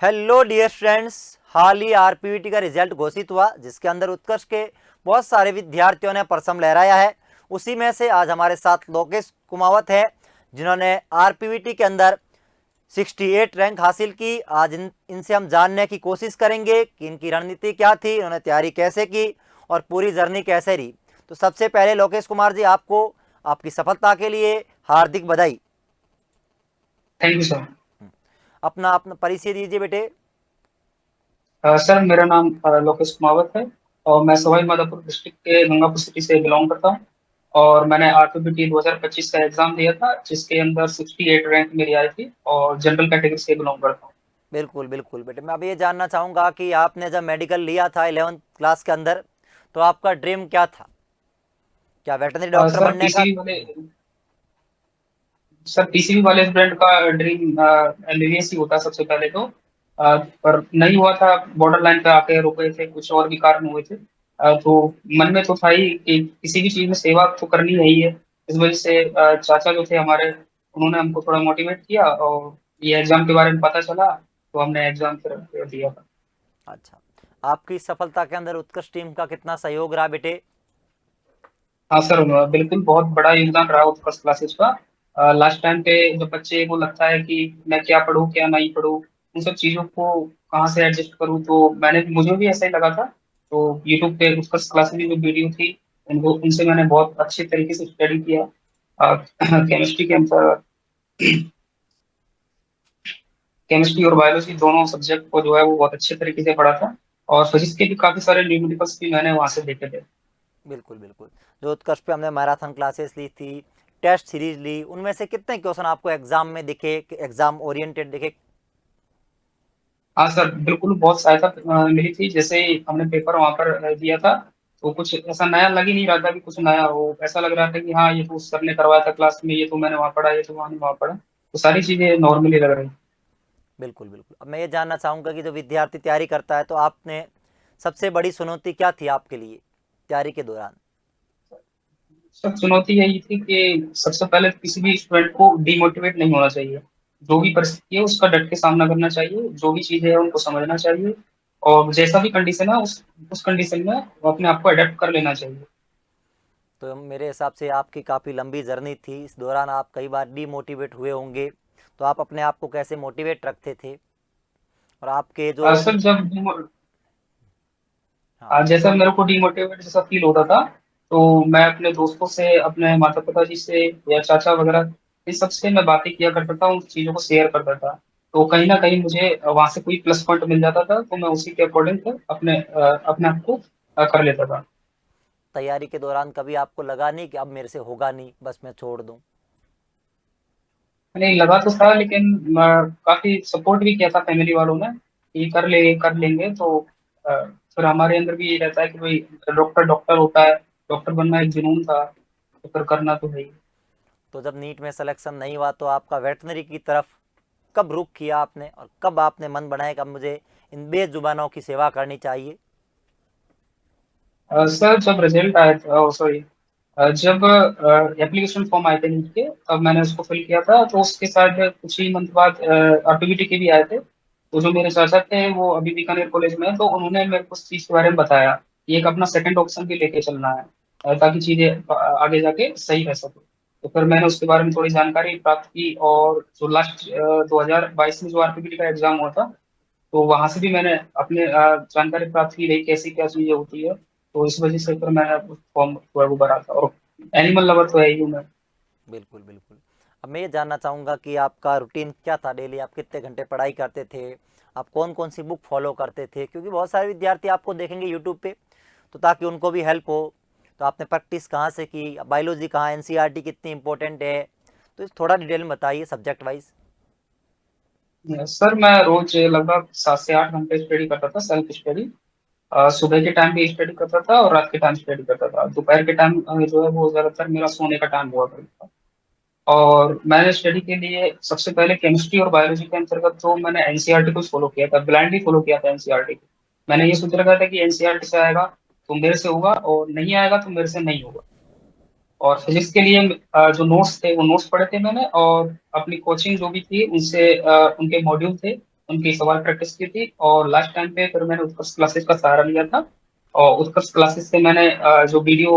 Hello dear friends. हाल ही RPVT का रिजल्ट घोषित हुआ जिसके अंदर उत्कर्ष के बहुत सारे विद्यार्थियों ने परचम लहराया है। उसी में से आज हमारे साथ लोकेश कुमावत है जिन्होंने आरपीवीटी के अंदर 68 रैंक हासिल की। आज इनसे हम जानने की कोशिश करेंगे कि इनकी रणनीति क्या थी, इन्होंने तैयारी कैसे की और पूरी जर्नी कैसे रही। तो सबसे पहले लोकेश कुमार जी, आपको आपकी सफलता के लिए हार्दिक बधाई। Thank you sir. अपना अपना परिचय दीजिए बेटे। सर मेरा नाम लोकेश कुमावत है और मैं सवाई माधोपुर डिस्ट्रिक्ट के गंगापुर सिटी से बिलोंग करता हूँ। और मैंने आरपीपीटी 2025 का एग्जाम दिया था जिसके अंदर 68 रैंक मेरी आई थी और जनरल कैटेगरी से बिलोंग करता हूँ। बिल्कुल बिल्कुल बेटे, मैं अब ये जानना चाहूँगा कि आपने जब मेडिकल लिया था 11th क्लास के अंदर, तो आपका ड्रीम क्या था? क्या वेटनरी डॉक्टर सर बनने का? पीसीबी वाले सर पीसीबी वाले स्टूडेंट का ड्रीम एमबीबीएस ही होता है सबसे पहले तो। पर नहीं हुआ था, बॉर्डर लाइन पे आके रुके थे, कुछ और भी कारण हुए थे। तो मन में तो था ही कि किसी भी चीज में सेवा तो करनी है ही है। इस वजह से चाचा जो थे हमारे, उन्होंने हमको थोड़ा मोटिवेट किया और ये एग्जाम के बारे में पता चला तो हमने एग्जाम फिर दिया था। अच्छा, आपकी सफलता के अंदर उत्कृष्ट टीम का कितना सहयोग रहा बेटे? हाँ सर, बिल्कुल बहुत बड़ा योगदान रहा उत्कर्ष क्लासेस का। लास्ट टाइम पे जब बच्चे को लगता है कि मैं क्या पढूं क्या नहीं पढूं, उन सब चीजों को कहाँ से एडजस्ट करूं, तो मुझे भी ऐसा ही लगा था। तो यूट्यूब पे उत्कर्ष क्लासेस की जो वीडियो थी, उनसे मैंने बहुत अच्छे तरीके से स्टडी किया। केमिस्ट्री के अंदर केमिस्ट्री और बायोलॉजी दोनों सब्जेक्ट को जो है वो बहुत अच्छे तरीके से पढ़ा था। और फिजिक्स के भी काफी सारे न्यूमेरिकल्स भी मैंने वहां से देखे थे। बिल्कुल बिल्कुल। जो उत्कर्ष पे हमने मैराथन क्लासेस ली थी, टेस्ट सीरीज ली, उनमें से कितने क्वेश्चन आपको एग्जाम में दिखे, एग्जाम ओरिएंटेड दिखे? हाँ सर, बिल्कुल बहुत सहायता मिली थी। जैसे ही हमने पेपर वहां पर दिया था तो कुछ ऐसा नया लग ही नहीं रहा था कि कुछ नया हो। ऐसा लग रहा था कि हाँ, ये तो सर ने करवाया था क्लास में, ये तो मैंने वहाँ पढ़ा, ये तो मैंने वहाँ पढ़ा। तो सारी चीजें नॉर्मली लग रही। बिल्कुल बिल्कुल। अब मैं ये जानना चाहूँगा कि जो विद्यार्थी तैयारी करता है, तो आपने सबसे बड़ी चुनौती क्या थी आपके लिए तैयारी के दौरान? सब चुनौती यही थी कि सबसे पहले तो किसी भी स्टूडेंट को डिमोटिवेट नहीं होना चाहिए। जो भी परिस्थिति है उसका डट के सामना करना चाहिए, जो भी चीजें है उनको समझना चाहिए। और जैसा भी कंडीशन है उस कंडीशन में वो अपने आप को अडेप्ट कर लेना चाहिए। तो मेरे हिसाब से आपकी काफ़ी लंबी जर्नी थी, इस दौरान आप कई बार डीमोटिवेट हुए होंगे, तो आप अपने आप को कैसे मोटिवेट रखते थे? और आपके जो सर जब हाँ। जैसा मेरे को डिमोटिवेट जैसा फील होता था तो मैं अपने दोस्तों से, अपने माता पिता जी से या चाचा वगैरह, इन सबसे मैं बातें किया करता था, उन चीजों को शेयर करता था। तो कहीं ना कहीं मुझे वहां से कोई प्लस पॉइंट मिल जाता था तो मैं उसी के अकॉर्डिंग अपने आप को कर लेता था। तैयारी के दौरान कभी आपको लगा नहीं कि अब मेरे से होगा नहीं, बस मैं छोड़ दूं? नहीं लगा तो था, लेकिन काफी सपोर्ट भी किया था फैमिली वालों ने कि कर लेंगे। तो फिर हमारे अंदर भी ये रहता है कि भाई डॉक्टर डॉक्टर होता है, डॉक्टर बनना एक जुनून था, तो फिर करना तो है ही। तो जब नीट में सिलेक्शन नहीं हुआ, तो आपका वेटनरी की तरफ कब रुख किया आपने, और कब आपने मन बनाया कि अब मुझे इन बेजुबानों की सेवा करनी चाहिए? सर जब रिजल्ट आया था, सॉरी, जब एप्लीकेशन फॉर्म आए थे नीट के, तब मैंने उसको फिल किया था। तो उसके साथ कुछ ही मंथ बाद आरपीवीटी के भी आए थे। तो जो मेरे चाचा थे वो अभी बीकानेर कॉलेज में हैं, तो उन्होंने मेरे को इस चीज के बारे में बताया कि एक अपना सेकंड ऑप्शन भी लेके चलना है, ताकि चीजें आगे जाके सही रह सके। तो फिर मैंने उसके बारे में थोड़ी जानकारी प्राप्त की और जो लास्ट 2022 में जो आरपीवीटी का एग्जाम हुआ था, तो वहां से भी मैंने अपने जानकारी प्राप्त की रही कैसी क्या चीजें होती है। तो इस वजह से फिर मैंने फॉर्म जो है वो भरा था। और एनिमल लवर तो है ही हूँ मैं। बिल्कुल बिल्कुल। अब मैं ये जानना चाहूँगा कि आपका रूटीन क्या था, डेली आप कितने घंटे पढ़ाई करते थे, आप कौन कौन सी बुक फॉलो करते थे? क्योंकि बहुत सारे विद्यार्थी आपको देखेंगे यूट्यूब पे, तो ताकि उनको भी हेल्प हो। तो आपने प्रैक्टिस कहाँ से की, बायोलॉजी कहाँ, एनसीईआरटी कितनी इंपॉर्टेंट है? तो इस थोड़ा डिटेल में बताइए सब्जेक्ट वाइज। सर मैं रोज लगभग 7 से 8 घंटे स्टडी करता था, सेल्फ स्टडी। सुबह के टाइम भी स्टडी करता था और रात के टाइम स्टडी करता था। दोपहर के टाइम जो है वो ज्यादातर मेरा सोने का टाइम हुआ करता था। और मैंने स्टडी के लिए सबसे पहले केमिस्ट्री और बायोलॉजी के अंतर्गत तो मैंने एनसीईआरटी को फॉलो किया था, ब्लाइंडली फॉलो किया था एनसीईआरटी को। मैंने ये सोच रखा था कि एनसीईआरटी से आएगा तो मेरे से होगा, और नहीं आएगा तो मेरे से नहीं होगा। और फिजिक्स के लिए जो नोट्स थे वो नोट्स पढ़े थे मैंने, और अपनी कोचिंग जो भी थी उनसे उनके मॉड्यूल थे उनकी सवाल प्रैक्टिस की थी, और लास्ट टाइम पे फिर मैंने उत्कर्ष क्लासेस का सहारा लिया था। और उत्कर्ष क्लासेस से मैंने जो वीडियो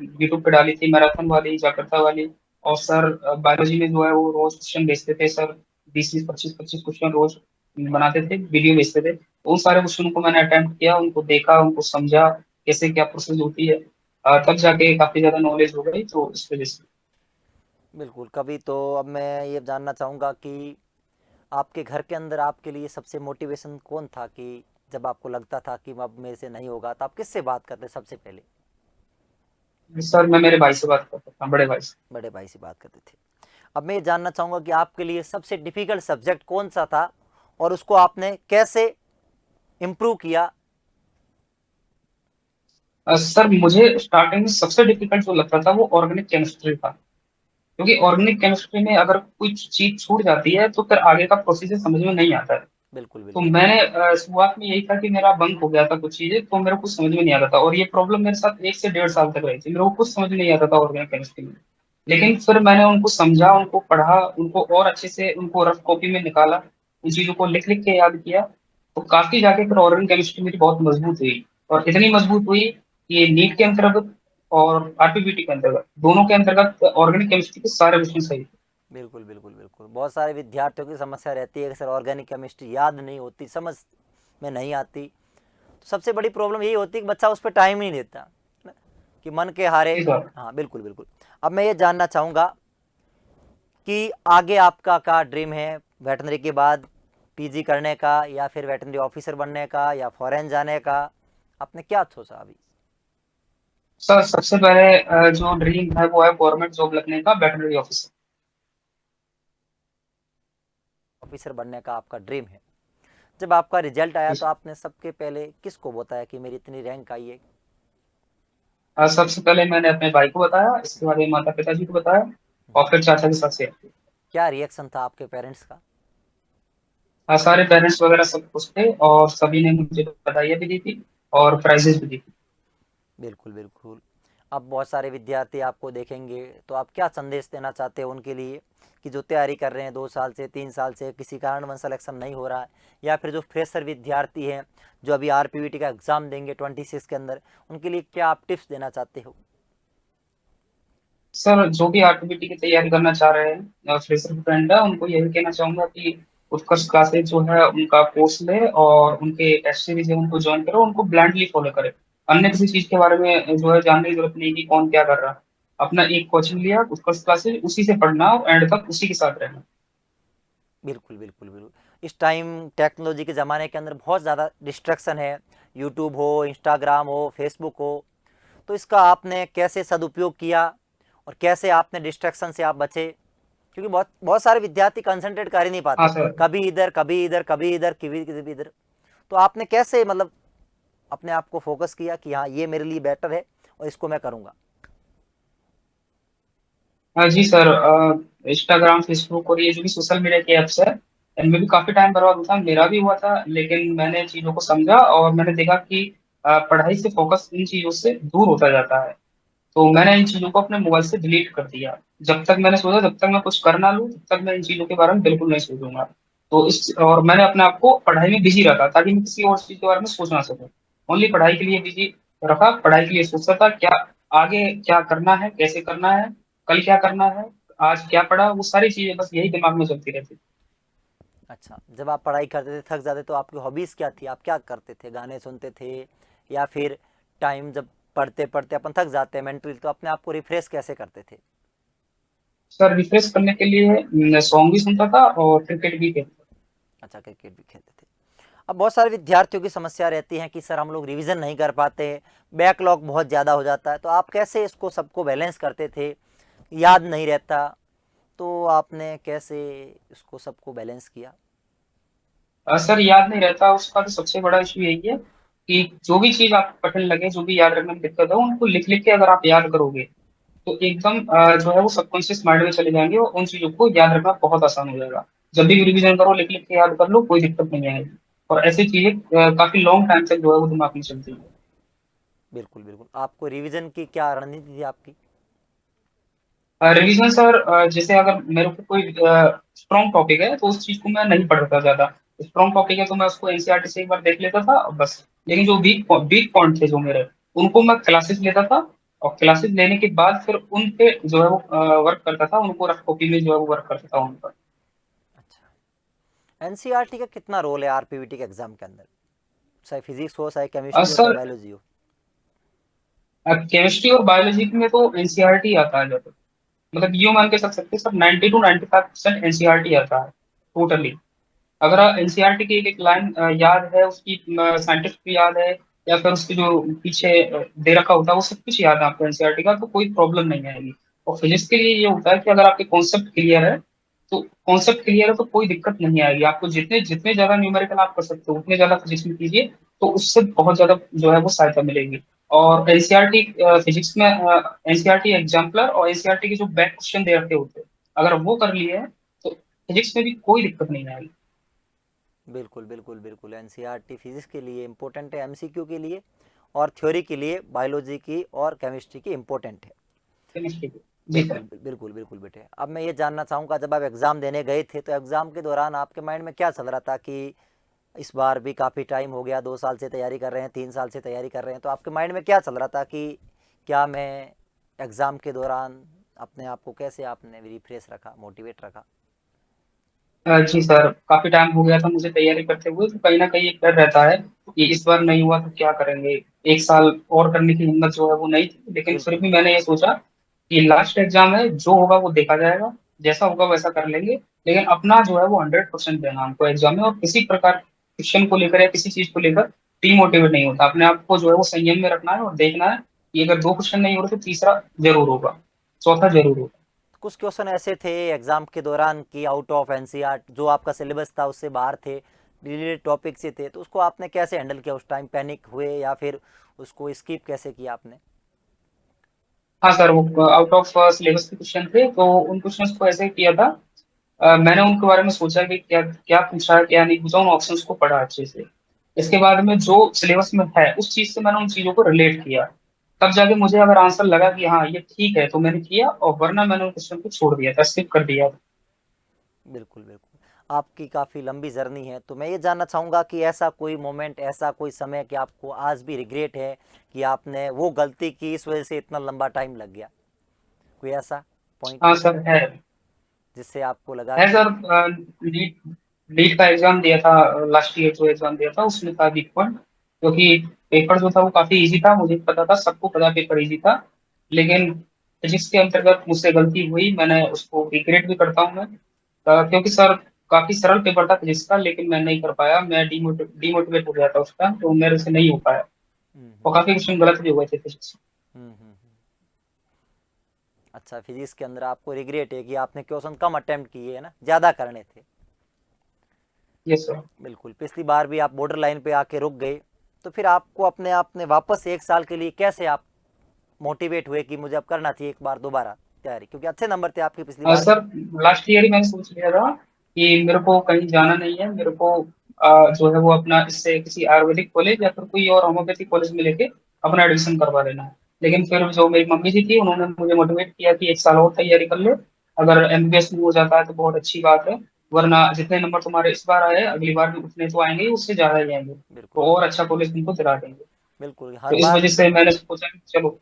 यूट्यूब पे डाली थी, मैराथन वाली, जागृता वाली। और सर बायोलॉजी में जो है वो रोज क्वेश्चन भेजते थे सर, 20 20 25 25 क्वेश्चन रोज बनाते थे, वीडियो भेजते थे। तो उन सारे क्वेश्चन को मैंने अटेम्प्ट किया, उनको देखा, उनको समझा कैसे क्या प्रोसेस होती है। तब जाके काफी ज्यादा नॉलेज हो गई, तो इस वजह से। बिल्कुल। कभी तो अब मैं ये जानना चाहूँगा कि आपके घर के अंदर आपके लिए सबसे मोटिवेशन कौन था, कि जब आपको लगता था कि अब मेरे से नहीं होगा, तो आप किससे बात करते सबसे पहले? सर मैं मेरे भाई से बात करता था, बड़े भाई से। बड़े भाई से बात करते थे। अब मैं ये जानना चाहूँगा कि आपके लिए सबसे डिफ़िकल्ट सब्जेक्ट कौन सा था और उसको आपने कैसे इम्प्रूव किया? सर मुझे स्टार्टिंग में सबसे डिफिकल्ट जो लगता था वो ऑर्गेनिक केमिस्ट्री था। क्योंकि ऑर्गेनिक केमिस्ट्री में अगर कोई चीज छूट जाती है तो फिर आगे का प्रोसीजर समझ में नहीं आता है। बिल्कुल तो बिल्कुल। मैंने शुरुआत में यही था कि मेरा बंक हो गया था कुछ चीजें, तो मेरे को कुछ समझ में नहीं आता था, और ये प्रॉब्लम मेरे साथ 1 से 1.5 साल तक रही थी, मेरे को कुछ समझ में नहीं आता था ऑर्गेनिक केमिस्ट्री में। लेकिन फिर मैंने उनको समझा, उनको पढ़ा, उनको और अच्छे से उनको रफ कॉपी में निकाला, उन चीजों को लिख लिख के याद किया। तो काफी जाके फिर ऑर्गेनिक केमिस्ट्री मेरी बहुत मजबूत हुई, और इतनी मजबूत हुई कि नीट के अंतर्गत और आरपीवीटी के अंतर्गत, दोनों के अंतर्गत ऑर्गेनिक केमिस्ट्री के सारे क्वेश्चन सही थे। बिल्कुल बिल्कुल बिल्कुल। बहुत सारे विद्यार्थियों की समस्या रहती है कि सर ऑर्गेनिक केमिस्ट्री याद नहीं होती, समझ में नहीं आती। तो सबसे बड़ी प्रॉब्लम यही होती है कि बच्चा उस पर टाइम नहीं देता, कि मन के हारे। जी सर। हाँ बिल्कुल बिल्कुल। अब मैं ये जानना चाहूँगा कि आगे आपका क्या ड्रीम है वेटनरी के बाद? पीजी करने का, या फिर वेटनरी ऑफिसर बनने का, या फॉरेन जाने का? आपने क्या सोचा अभी? सर सबसे पहले जो ड्रीम है वो है गवर्नमेंट जॉब लगने का, वेटरनरी ऑफिसर। ऑफिसर बनने का आपका ड्रीम है। जब आपका रिजल्ट आया तो आपने सबके पहले किसको बताया कि मेरी इतनी रैंक आई है? सबसे पहले मैंने अपने भाई को बताया, इसके बाद माता पिताजी को बताया, और फिर चाचा के साथ शेयर किया। क्या रिएक्शन था आपके पेरेंट्स का? सारे पेरेंट्स वगैरह सब खुश थे, और सभी ने मुझे बधाइयाँ भी दी थी और प्राइजेस भी दी थी। बिल्कुल बिल्कुल। अब बहुत सारे विद्यार्थी आपको देखेंगे, तो आप क्या संदेश देना चाहते हो उनके लिए, कि जो तैयारी कर रहे हैं 2 साल से 3 साल से, किसी कारणवश सिलेक्शन नहीं हो रहा है, या फिर जो फ्रेशर विद्यार्थी हैं जो अभी आरपीवीटी का एग्ज़ाम देंगे 26 के अंदर, उनके लिए क्या आप टिप्स देना चाहते हो? सर जो भी आरपीपीटी की तैयारी करना चाह रहे हैं, फ्रेशर फ्रेंड है, उनको यही कहना चाहूंगा कि उत्कर्ष क्लासेज जो है उनका कोर्स ले, और उनके टेस्ट सीरीज है उनको ज्वाइन करो, उनको ब्लाइंडली फॉलो करे। अन्य किसी चीज के बारे में जो है जानने की जरूरत नहीं कि कौन क्या कर रहा है। अपना एक कोचिंग लिया उत्कर्ष क्लासेज, उसी से पढ़ना और एंड तक उसी के साथ रहना। बिल्कुल बिल्कुल बिल्कुल। इस टाइम टेक्नोलॉजी के ज़माने के अंदर बहुत ज़्यादा डिस्ट्रैक्शन है, यूट्यूब हो, इंस्टाग्राम हो, फेसबुक हो। तो इसका आपने कैसे सदुपयोग किया और कैसे आपने डिस्ट्रैक्शन से आप बचे? क्योंकि बहुत बहुत सारे विद्यार्थी कंसंट्रेट कर ही नहीं हाँ पाते, सर। कभी इधर कभी इधर कभी इधर कभी इधर। तो आपने कैसे मतलब अपने आप को फोकस किया कि हाँ ये मेरे लिए बेटर है और इसको मैं करूँगा? हाँ जी सर, इंस्टाग्राम, फेसबुक और ये जो भी सोशल मीडिया के ऐप्स है, इनमें भी काफी टाइम बर्बाद होता है, मेरा भी हुआ था। लेकिन मैंने चीजों को समझा और मैंने देखा कि पढ़ाई से फोकस इन चीजों से दूर होता जाता है। तो मैंने इन चीजों को अपने मोबाइल से डिलीट कर दिया। जब तक मैंने सोचा जब तक मैं कुछ कर ना लूँ तब तक मैं इन चीजों के बारे में बिल्कुल नहीं सोचूंगा। तो इस और मैंने अपने आप को पढ़ाई में बिजी रखा ताकि मैं किसी और चीज के बारे में सोच ना सकूं। ओनली पढ़ाई के लिए बिजी रखा, पढ़ाई के लिए सोचता था क्या आगे क्या करना है, कैसे करना है, कल क्या करना है, आज क्या पढ़ा, वो सारी चीजें बस यही दिमाग में चलती रहती थी। अच्छा, जब आप पढ़ाई करते थे थक जाते तो आपकी हॉबीज़ क्या थी? आप क्या करते थे? गाने सुनते थे, या फिर टाइम जब पढ़ते पढ़ते अपन थक जाते हैं मेंटली, तो अपने आप को रिफ्रेश कैसे करते थे? सर रिफ्रेश करने के लिए सॉन्ग भी सुनता था और क्रिकेट भी खेलता अच्छा, क्रिकेट भी खेलते थे। अब बहुत सारे विद्यार्थियों की समस्या रहती है कि सर हम लोग रिवीजन नहीं कर पाते, बैकलॉग बहुत ज़्यादा हो जाता है, तो आप कैसे इसको सबको बैलेंस करते थे? याद नहीं रहता, तो आपने कैसे इसको सबको बैलेंस किया? था। सर याद नहीं रहता, उसका तो सबसे बड़ा इशू यही है कि जो भी चीज आपको कठिन लगे, जो भी याद रखने में दिक्कत हो, उनको लिख लिख के अगर आप याद करोगे तो एकदम जो है वो सबकॉन्शियस माइंड में चले जाएंगे, और उन चीजों को याद रखना बहुत आसान हो जाएगा। जब भी रिवीजन करो लिख लिख के याद कर लो, कोई दिक्कत नहीं आएगी। और ऐसी चीजें काफी लॉन्ग टाइम तक जो है वो दिमाग में चलती है। बिल्कुल बिल्कुल। आपको रिवीजन की क्या रणनीति थी आपकी? रिवीजन सर, जैसे अगर मेरे को कोई स्ट्रॉन्ग टॉपिक है तो उस चीज को मैं नहीं पढ़ता ज्यादा। स्ट्रॉन्ग टॉपिक है तो मैं उसको एनसीईआरटी से एक बार देख लेता था और बस। लेकिन जो वीक पॉइंट थे जो मेरे, उनको मैं क्लासेस लेता था, और क्लासेस लेने के बाद फिर उन पे जो है वो वर्क करता था, उनको रफ कॉपी में जो है वो वर्क करता था उन पर। अच्छा, एनसीईआरटी का कितना रोल है आरपीवीटी के एग्जाम के अंदर, चाहे फिजिक्स हो, चाहे केमिस्ट्री हो, चाहे सर बायोलॉजी हो? केमिस्ट्री और बायोलॉजी में तो एनसीईआरटी आता है, जब मतलब यूं मान के चल सकते हैं सर 90 to 95% एनसीईआरटी आता है टोटली। अगर एनसीईआरटी की एक एक लाइन याद है, उसकी साइंटिस्ट भी याद है, या फिर उसकी जो पीछे दे रखा होता है वो सब कुछ याद है आपको एनसीईआरटी का, तो कोई प्रॉब्लम नहीं आएगी। और फिजिक्स के लिए ये होता है कि अगर आपके कॉन्सेप्ट क्लियर है, तो कॉन्सेप्ट क्लियर है तो कोई दिक्कत नहीं आएगी आपको। जितने जितने ज्यादा न्यूमेरिकल आप कर सकते हो उतने ज्यादा फिजिक्स में कीजिए, तो उससे बहुत ज्यादा जो है वो सहायता मिलेगी। और एनसीईआरटी फिजिक्स में एनसीईआरटी एग्जाम्पलर और एनसीईआरटी के जो बैक क्वेश्चन दे रखे होते हैं, अगर वो कर लिए हैं तो फिजिक्स में भी कोई दिक्कत नहीं आएगी। बिल्कुल बिल्कुल बिल्कुल, एनसीईआरटी फिजिक्स के लिए इम्पोर्टेंट है, एमसीक्यू के लिए, और थ्योरी के लिए बायोलॉजी की और केमिस्ट्री की इम्पोर्टेंट है। केमिस्ट्री की। जी बिल्कुल सर। बिल्कुल बिल्कुल बेटे। अब मैं ये जानना चाहूँगा, जब आप एग्ज़ाम देने गए थे तो एग्ज़ाम के दौरान आपके माइंड में क्या चल रहा था कि इस बार भी काफ़ी टाइम हो गया, 2 साल से तैयारी कर रहे हैं, 3 साल से तैयारी कर रहे हैं, तो आपके माइंड में क्या चल रहा था कि क्या मैं एग्ज़ाम के दौरान अपने आप को कैसे आपने रिफ्रेश रखा, मोटिवेट रखा? जी सर, काफी टाइम हो गया था मुझे तैयारी करते हुए, तो कहीं ना कहीं एक डर रहता है कि इस बार नहीं हुआ तो क्या करेंगे। एक साल और करने की हिम्मत जो है वो नहीं थी, लेकिन फिर बिल्कुल भी बिल्कुल। मैंने ये सोचा कि लास्ट एग्जाम है, जो होगा वो देखा जाएगा, जैसा होगा वैसा कर लेंगे। लेकिन अपना जो है वो 100% देना हमको एग्जाम में, और किसी प्रकार क्वेश्चन को लेकर या किसी चीज को लेकर डिमोटिवेट नहीं होता। अपने आप को जो है वो संयम में रखना है और देखना है कि अगर दो क्वेश्चन नहीं हो रहे तो तीसरा जरूर होगा, चौथा जरूर होगा। कुछ क्वेश्चन ऐसे थे एग्ज़ाम के दौरान कि आउट ऑफ एनसीईआर जो आपका सिलेबस था उससे बाहर थे, रिलेटेड टॉपिक से थे, तो उसको आपने कैसे हैंडल किया? उस टाइम पैनिक हुए या फिर उसको स्किप कैसे किया आपने? हाँ सर, वो आउट ऑफ सिलेबस के क्वेश्चन थे, तो उन क्वेश्चंस को ऐसे किया था। मैंने उनके बारे में सोचा कि क्या क्या पूछा है क्या नहीं पूछा, उन ऑप्शंस को पढ़ा अच्छे से। इसके बाद में जो सिलेबस में है उस चीज से मैंने उन चीजों को रिलेट किया। तब जाके मुझे अगर आंसर लगा कि हाँ ये ठीक है तो मैंने किया, और वरना मैंने उन क्वेश्चन को छोड़ दिया था, स्किप कर दिया था। बिल्कुल बिल्कुल। आपकी काफ़ी लंबी जर्नी है, तो मैं ये जानना चाहूँगा कि ऐसा कोई मोमेंट, ऐसा कोई समय कि आपको आज भी रिग्रेट है कि आपने वो गलती की, इस वजह से इतना लंबा टाइम लग गया? कोई ऐसा पॉइंट हाँ सर है। जिससे आपको लगा है कि? सर, नीट नीट का एग्जाम दिया था, लास्ट ईयर जो एग्जाम दिया था उसमें था वीक पॉइंट। क्योंकि पेपर जो था वो काफी इजी था, मुझे पता था, सबको पता पेपर इजी था। लेकिन फिजिक्स के अंतर्गत मुझसे गलती हुई, मैंने उसको रिग्रेट भी करता हूँ मैं। क्योंकि सर काफी सरल पेपर था फिजिक्स का, लेकिन मैं नहीं कर पाया, मैं डिमोटिवेट हो गया था उस टाइम, तो मेरे से नहीं हो पाया। हम्म और हम्म काफी क्वेश्चन गलत भी हुए थे फिजिक्स। हम्म। अच्छा, फिजिक्स के अंदर आपको रिग्रेट है कि आपने क्वेश्चन कम अटेम्प्ट किए है ना, ज़्यादा करने थे। Yes sir. बिल्कुल, पिछली बार भी आप बॉर्डर लाइन पे आके रुक गए, तो फिर आपको अपने आप ने वापस 1 साल के लिए कैसे आप मोटिवेट हुए कि मुझे अब करना चाहिए एक बार दोबारा तैयारी, क्योंकि अच्छे नंबर थे आपके पिछली बार भी? सर लास्ट ईयर ही मैंने सोच लिया था कि मेरे को कहीं जाना नहीं है, मेरे को जो है वो अपना इससे किसी आयुर्वेदिक कॉलेज या फिर कोई और होम्योपैथिक कॉलेज में लेके अपना एडमिशन करवा लेना है। लेकिन फिर जो मेरी मम्मी जी थी उन्होंने मुझे मोटिवेट किया कि एक साल और तैयारी कर ले, अगर एमबीबीएस में हो जाता है तो बहुत अच्छी बात है, वरना जितने नंबर तुम्हारे इस बार आए अगली बार भी उतने तो आएंगे ही, उससे ज्यादा ही आएंगे, बिल्कुल तो और अच्छा कॉलेज तुमको दिला देंगे। बिल्कुल, तो हर इस बार। वजह से मैंने सोचा कि चलो,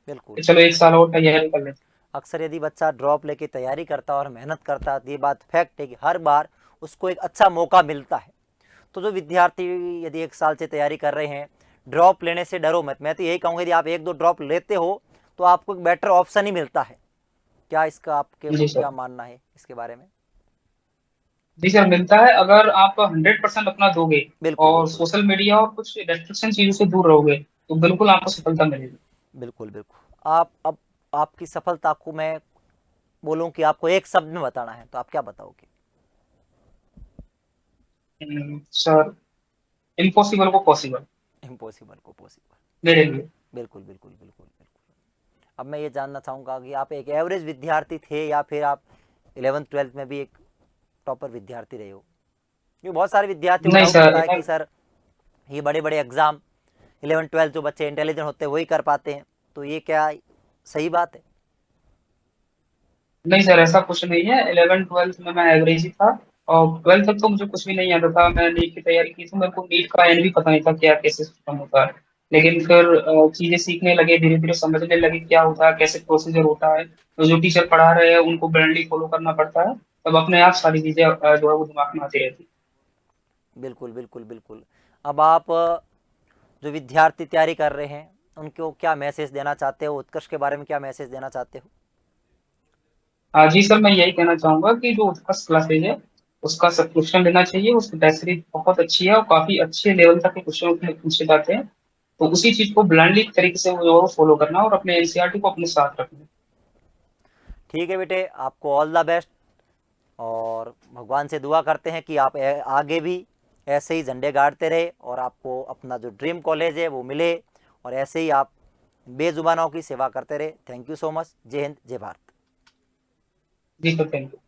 बिल्कुल। चलो एक साल और तैयारी कर लेते अक्सर यदि बच्चा ड्रॉप लेके तैयारी करता है और मेहनत करता है, तो ये बात फैक्ट है कि हर बार उसको एक अच्छा मौका मिलता है। तो जो विद्यार्थी यदि 1 साल से तैयारी कर रहे हैं, ड्रॉप लेने से डरो मत। मैं तो यही कहूँगा, यदि आप 1-2 ड्रॉप लेते हो तो आपको एक बेटर ऑप्शन ही मिलता है। क्या इसका आपके हैं। जी क्या सर। मानना है इसके बारे में? जी सर, मिलता है अगर आप 100% अपना दोगे बिल्कुल और बिल्कुल सोशल मीडिया और कुछ रेस्ट्रिक्शन चीजों से दूर रहोगे, तो बिल्कुल आपको सफलता मिलेगी। बिल्कुल बिल्कुल। आप अब आपकी सफलता को मैं बोलूं कि आपको एक शब्द में बताना है, तो आप क्या बताओगे? सर, इम्पॉसिबल को पॉसिबल, इम्पॉसिबल को पॉसिबल। मेरे लिए। बिल्कुल बिल्कुल बिल्कुल बिल्कुल। अब मैं ये जानना चाहूँगा कि आप एक एवरेज विद्यार्थी थे या फिर आप 11th-12th में भी एक टॉपर विद्यार्थी रहे हो? क्योंकि बहुत सारे विद्यार्थियों को नहीं डाउट सर, होता है कि सर ये बड़े बड़े एग्ज़ाम 11th-12th जो बच्चे इंटेलिजेंट होते हैं वही कर पाते हैं, तो ये क्या सही बात है? 11 नहीं सर, ऐसा कुछ नहीं है, 11 12 में मैं एवरेज ही था। और 12th तक तो मुझे कुछ भी नहीं आता था। मैं नीट की तैयारी की थी, मेरे को नीट का एन भी पता नहीं था क्या कैसे सिस्टम होता है। लेकिन फिर चीजें सीखने लगे, धीरे धीरे समझने लगे क्या होता है, कैसे प्रोसीजर होता है। तो जो टीचर पढ़ा रहे हैं उनको ब्लाइंडली फॉलो करना पड़ता है, तब अपने आप सारी चीजें जो है वो दिमाग में आती रहती बिल्कुल बिल्कुल बिल्कुल। अब आप जो विद्यार्थी तैयारी कर रहे हैं उनको क्या मैसेज देना चाहते हो, उत्कर्ष के बारे में क्या मैसेज देना चाहते हो? हाँ जी सर, मैं यही कहना चाहूंगा कि जो फर्स्ट क्लासेज है उसका सब्सक्रिप्शन लेना चाहिए। उसकी टेस्ट सीरीज बहुत अच्छी है और काफी अच्छे लेवल तक के क्वेश्चन उसमें पूछे जाते हैं। तो उसी चीज को ब्लाइंडली तरीके से वो जो फॉलो करना और अपने एनसीईआरटी को अपने साथ रखना। ठीक है बेटे, आपको ऑल द बेस्ट, और भगवान से दुआ करते हैं कि आप आगे भी ऐसे ही झंडे गाड़ते रहे और आपको अपना जो ड्रीम कॉलेज है वो मिले, और ऐसे ही आप बेजुबानों की सेवा करते रहे। Thank you so much. जय हिंद, जय भारत। जी सर, थैंक यू।